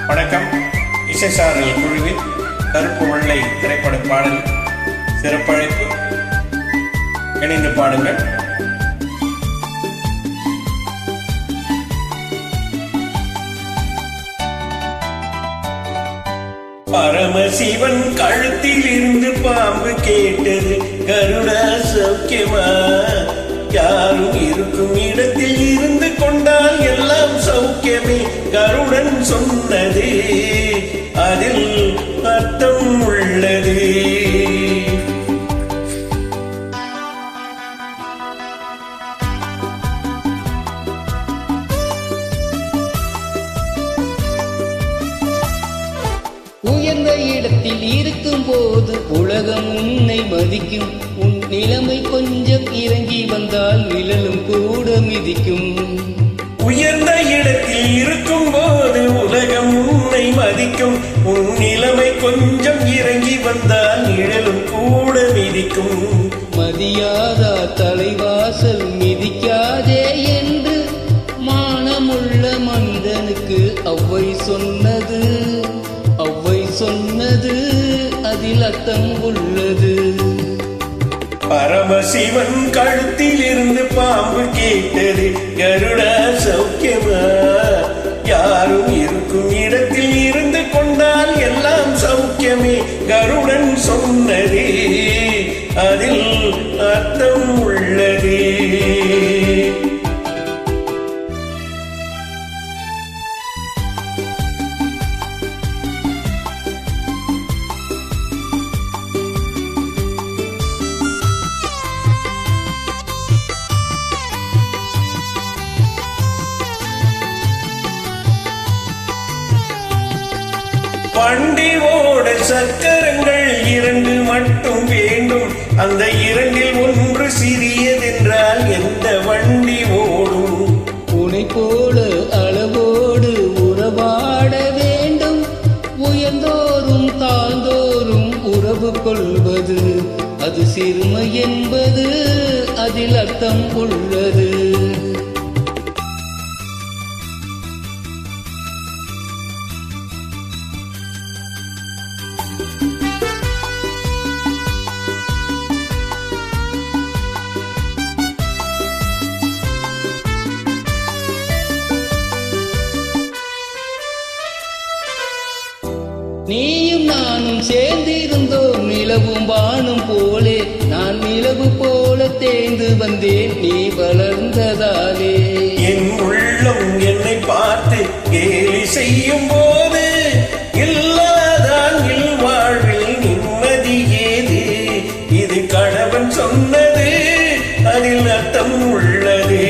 வணக்கம். இசைசாரல் குழுவின் கருப்பு வெள்ளை திரைப்பட பாடல் சிறப்பழைப்பு. இணைந்து பாடுங்கள். பரமசிவன் கழுத்தில் இருந்து பாம்பு கேட்டது, கருடா சௌக்கியமா? யாரும் இருக்கும் இடத்தில் இருந்து கொண்டால் எல்லாம் சௌக்கியமே. கருடன் சொன்னது, அதில் அர்த்தம் உள்ளது. உயர்ந்த இடத்தில் இருக்கும் போது உலகம் உன்னை மதிக்கும். உன் நிலைமை கொஞ்சம் இறங்கி வந்தால் நிழலும் கூட மிதிக்கும். உயர்ந்த இடத்தில் இருக்கும் போது உலகம் உன்னை மதிக்கும். உன் நிலைமை கொஞ்சம் இறங்கி வந்தால் நிழலும் கூட மிதிக்கும். மதியாதா தலைவாசல் மிதிக்காதே என்று மானமுள்ள மனிதனுக்கு அவ்வை சொன்னது. அவ்வை சொன்னது, அதில் அர்த்தம் உள்ளது. பரமசிவன் கழுத்தில் இருந்து பாம்பு கேட்டது, கருடா சௌக்கியமா? யாரும் இருக்கும் இடத்தில் இருந்து கொண்டால் எல்லாம் சௌக்கியமே. கருடன் சொன்னது, அதில் அர்த்தம் உள்ளது. வண்டி ஓட சக்கரங்கள் 2 மட்டும் வேண்டும். அந்த 2ல் ஒன்று சிறியதென்றால் எந்த வண்டி ஓடும்? உனை போல அளவோடு உறவாட வேண்டும். உயர்ந்தோறும் தாழ்ந்தோறும் உறவு கொள்வது, அது சிறுமை என்பது, அதில் அர்த்தம் உள்ளது. நீயும் நானும் சேர்ந்திருந்தோம் நிலவும் வானும் போலே. நான் நிலவு போல தேர்ந்து வந்தேன் நீ வளர்ந்ததாலே. என் உள்ளம் என்னை பார்த்து கேலி செய்யும் போது இல்லாதான் வாழ்வில் நிம்மதி ஏது? இது கணவன் சொன்னது, அதில் அர்த்தம் உள்ளது.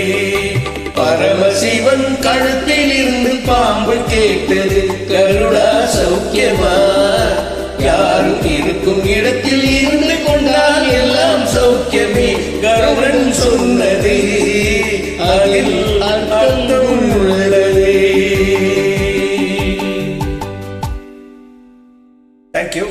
பரமசிவன் கழுத்தில் இருந்து பாம்பு கேட்டது, கருடா சௌக்கியமா? யாரும் இருக்கும் இடத்தில் இருந்து கொண்டால் எல்லாம் சௌக்கியமே. கருடன் சொன்னது, அதில் அர்த்தம் உள்ளது. Thank you.